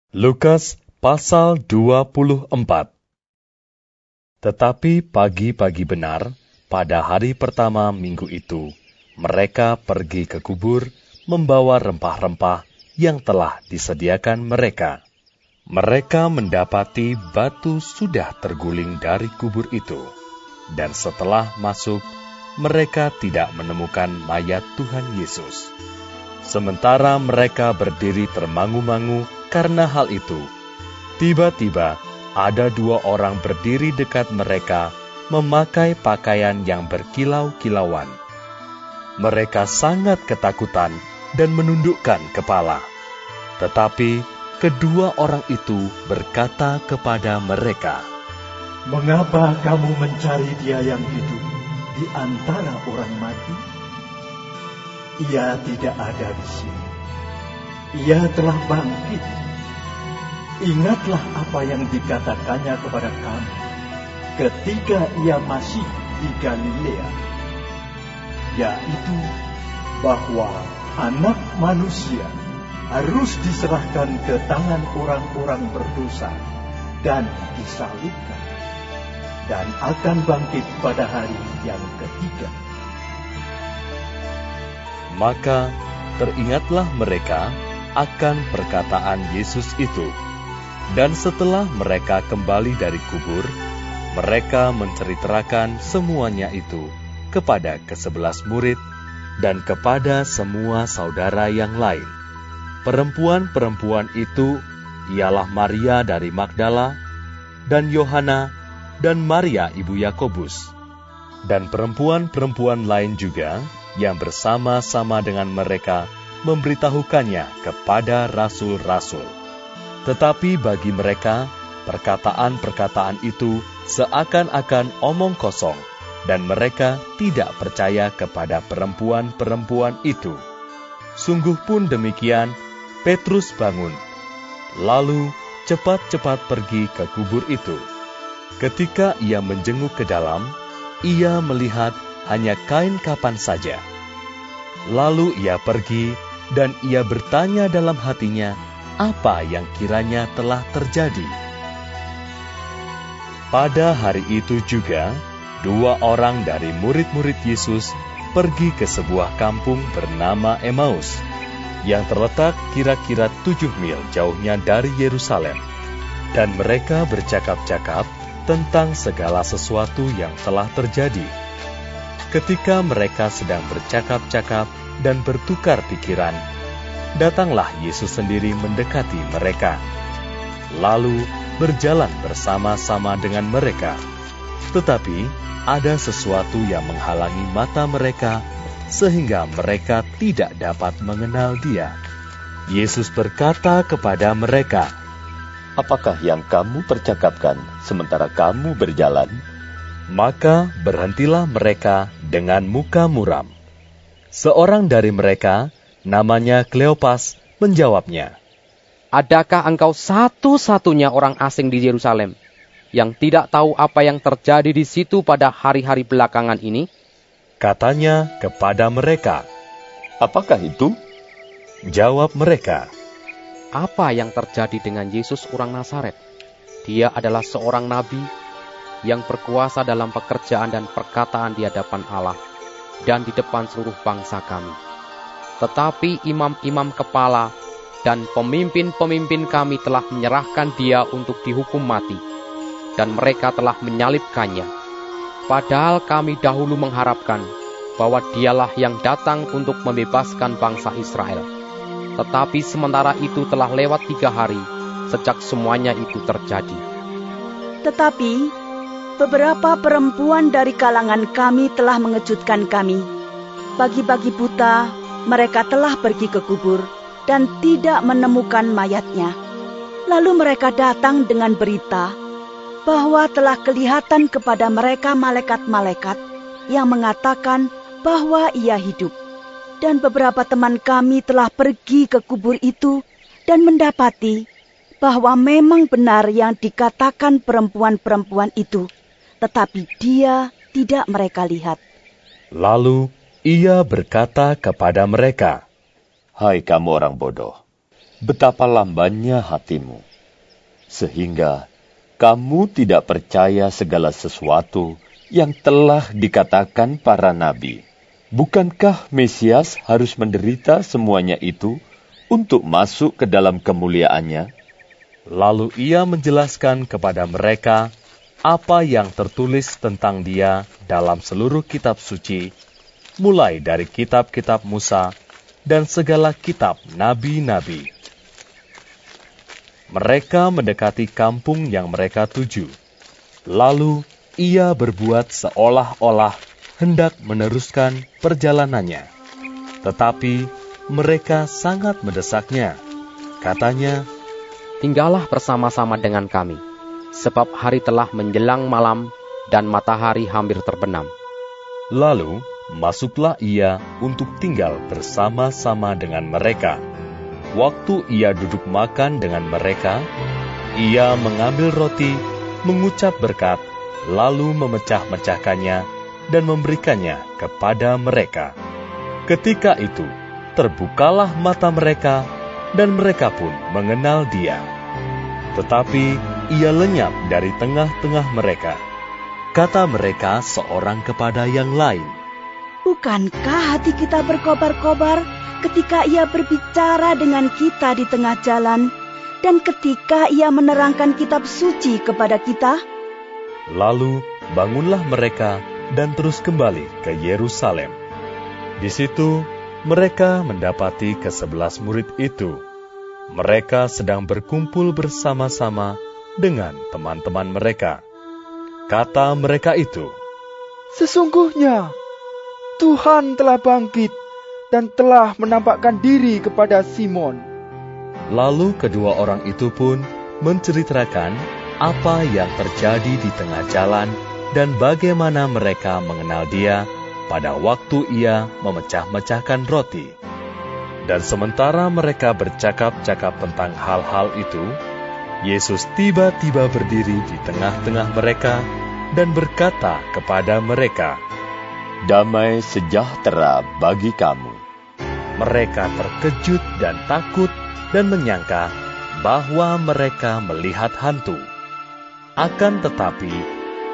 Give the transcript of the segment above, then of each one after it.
Lukas pasal 24. Tetapi pagi-pagi benar, pada hari pertama minggu itu, mereka pergi ke kubur membawa rempah-rempah yang telah disediakan mereka. Mereka mendapati batu sudah terguling dari kubur itu, dan setelah masuk, mereka tidak menemukan mayat Tuhan Yesus. Sementara mereka berdiri termangu-mangu karena hal itu, tiba-tiba ada dua orang berdiri dekat mereka memakai pakaian yang berkilau-kilauan. Mereka sangat ketakutan dan menundukkan kepala. Tetapi kedua orang itu berkata kepada mereka, "Mengapa kamu mencari Dia yang hidup di antara orang mati? Ia tidak ada di sini. Ia telah bangkit. Ingatlah apa yang dikatakannya kepada kamu ketika ia masih di Galilea, yaitu bahwa Anak Manusia harus diserahkan ke tangan orang-orang berdosa dan disalibkan, dan akan bangkit pada hari yang ketiga." Maka teringatlah mereka akan perkataan Yesus itu. Dan setelah mereka kembali dari kubur, mereka menceritakan semuanya itu kepada ke-11 murid dan kepada semua saudara yang lain. Perempuan-perempuan itu ialah Maria dari Magdala, dan Yohana, dan Maria ibu Yakobus, dan perempuan-perempuan lain juga yang bersama-sama dengan mereka memberitahukannya kepada rasul-rasul. Tetapi bagi mereka, perkataan-perkataan itu seakan-akan omong kosong, dan mereka tidak percaya kepada perempuan-perempuan itu. Sungguh pun demikian, Petrus bangun, lalu cepat-cepat pergi ke kubur itu. Ketika ia menjenguk ke dalam, ia melihat hanya kain kapan saja. Lalu ia pergi, dan ia bertanya dalam hatinya apa yang kiranya telah terjadi. Pada hari itu juga, dua orang dari murid-murid Yesus pergi ke sebuah kampung bernama Emmaus, yang terletak kira-kira 7 mil jauhnya dari Yerusalem. Dan mereka bercakap-cakap tentang segala sesuatu yang telah terjadi. Ketika mereka sedang bercakap-cakap dan bertukar pikiran, datanglah Yesus sendiri mendekati mereka, lalu berjalan bersama-sama dengan mereka. Tetapi ada sesuatu yang menghalangi mata mereka, sehingga mereka tidak dapat mengenal Dia. Yesus berkata kepada mereka, "Apakah yang kamu percakapkan sementara kamu berjalan?" Maka berhentilah mereka dengan muka muram. Seorang dari mereka, namanya Kleopas, menjawabnya, "Adakah engkau satu-satunya orang asing di Yerusalem yang tidak tahu apa yang terjadi di situ pada hari-hari belakangan ini?" Katanya kepada mereka. "Apakah itu?" Jawab mereka, "Apa yang terjadi dengan Yesus orang Nazaret? Dia adalah seorang nabi yang berkuasa dalam pekerjaan dan perkataan di hadapan Allah dan di depan seluruh bangsa kami. Tetapi imam-imam kepala dan pemimpin-pemimpin kami telah menyerahkan Dia untuk dihukum mati, dan mereka telah menyalibkannya. Padahal kami dahulu mengharapkan bahwa Dialah yang datang untuk membebaskan bangsa Israel. Tetapi sementara itu telah lewat 3 hari sejak semuanya itu terjadi. Tetapi beberapa perempuan dari kalangan kami telah mengejutkan kami. Pagi-pagi buta, mereka telah pergi ke kubur dan tidak menemukan mayatnya. Lalu mereka datang dengan berita bahwa telah kelihatan kepada mereka malaikat-malaikat yang mengatakan bahwa ia hidup. Dan beberapa teman kami telah pergi ke kubur itu dan mendapati bahwa memang benar yang dikatakan perempuan-perempuan itu, tetapi Dia tidak mereka lihat." Lalu ia berkata kepada mereka, "Hai kamu orang bodoh, betapa lambannya hatimu, sehingga kamu tidak percaya segala sesuatu yang telah dikatakan para nabi. Bukankah Mesias harus menderita semuanya itu untuk masuk ke dalam kemuliaannya?" Lalu ia menjelaskan kepada mereka apa yang tertulis tentang dia dalam seluruh kitab suci, mulai dari kitab-kitab Musa dan segala kitab nabi-nabi. Mereka mendekati kampung yang mereka tuju. Lalu ia berbuat seolah-olah hendak meneruskan perjalanannya. Tetapi mereka sangat mendesaknya. Katanya, "Tinggallah bersama-sama dengan kami, sebab hari telah menjelang malam dan matahari hampir terbenam." Lalu masuklah ia untuk tinggal bersama-sama dengan mereka. Waktu ia duduk makan dengan mereka, ia mengambil roti, mengucap berkat, lalu memecah-mecahkannya dan memberikannya kepada mereka. Ketika itu, terbukalah mata mereka, dan mereka pun mengenal dia. Tetapi ia lenyap dari tengah-tengah mereka. Kata mereka seorang kepada yang lain, "Bukankah hati kita berkobar-kobar ketika ia berbicara dengan kita di tengah jalan, dan ketika ia menerangkan kitab suci kepada kita?" Lalu bangunlah mereka dan terus kembali ke Yerusalem. Di situ mereka mendapati ke-11 murid itu. Mereka sedang berkumpul bersama-sama dengan teman-teman mereka. Kata mereka itu, "Sesungguhnya Tuhan telah bangkit dan telah menampakkan diri kepada Simon." Lalu kedua orang itu pun menceritakan apa yang terjadi di tengah jalan dan bagaimana mereka mengenal dia pada waktu ia memecah-mecahkan roti. Dan sementara mereka bercakap-cakap tentang hal-hal itu, Yesus tiba-tiba berdiri di tengah-tengah mereka dan berkata kepada mereka, "Damai sejahtera bagi kamu." Mereka terkejut dan takut dan menyangka bahwa mereka melihat hantu. Akan tetapi,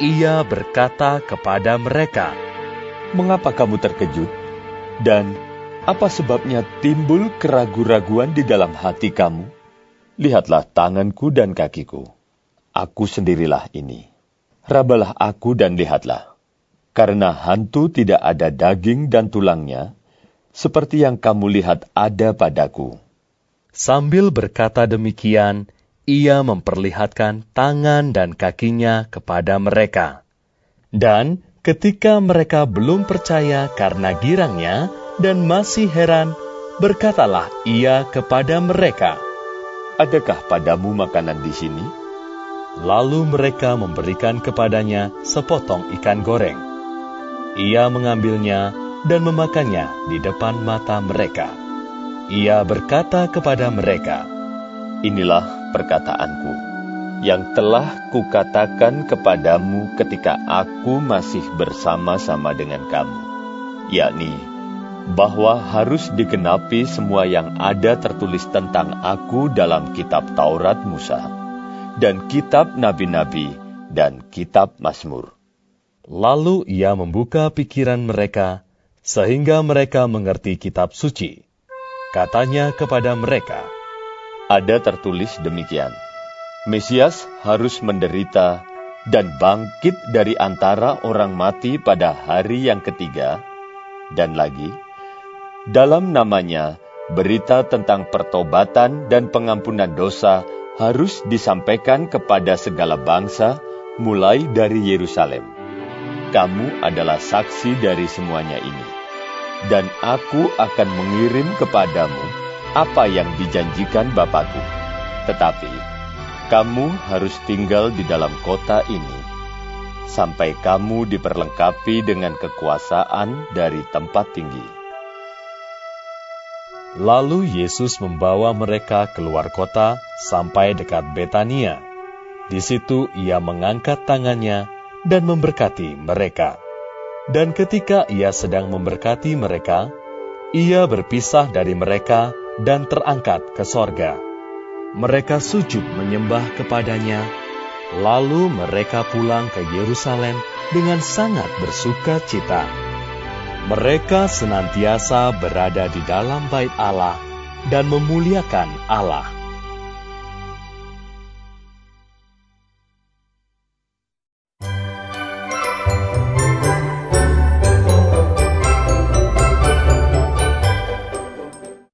ia berkata kepada mereka, "Mengapa kamu terkejut? Dan apa sebabnya timbul keraguan-raguan di dalam hati kamu? Lihatlah tanganku dan kakiku. Aku sendirilah ini. Rabalah aku dan lihatlah. Karena hantu tidak ada daging dan tulangnya, seperti yang kamu lihat ada padaku." Sambil berkata demikian, ia memperlihatkan tangan dan kakinya kepada mereka. Dan ketika mereka belum percaya karena girangnya dan masih heran, berkatalah ia kepada mereka, "Adakah padamu makanan di sini?" Lalu mereka memberikan kepadanya sepotong ikan goreng. Ia mengambilnya dan memakannya di depan mata mereka. Ia berkata kepada mereka, "Inilah perkataanku, yang telah kukatakan kepadamu ketika aku masih bersama-sama dengan kamu, yakni bahwa harus digenapi semua yang ada tertulis tentang aku dalam kitab Taurat Musa, dan kitab nabi-nabi, dan kitab Mazmur." Lalu ia membuka pikiran mereka, sehingga mereka mengerti kitab suci. Katanya kepada mereka, "Ada tertulis demikian, Mesias harus menderita dan bangkit dari antara orang mati pada hari yang ketiga, dan lagi, dalam namanya berita tentang pertobatan dan pengampunan dosa harus disampaikan kepada segala bangsa, mulai dari Yerusalem. Kamu adalah saksi dari semuanya ini, dan aku akan mengirim kepadamu apa yang dijanjikan Bapakku. Tetapi kamu harus tinggal di dalam kota ini, sampai kamu diperlengkapi dengan kekuasaan dari tempat tinggi." Lalu Yesus membawa mereka keluar kota sampai dekat Betania. Di situ ia mengangkat tangannya dan memberkati mereka. Dan ketika ia sedang memberkati mereka, ia berpisah dari mereka dan terangkat ke sorga. Mereka sujud menyembah kepadanya, lalu mereka pulang ke Yerusalem dengan sangat bersuka cita. Mereka senantiasa berada di dalam bait Allah dan memuliakan Allah.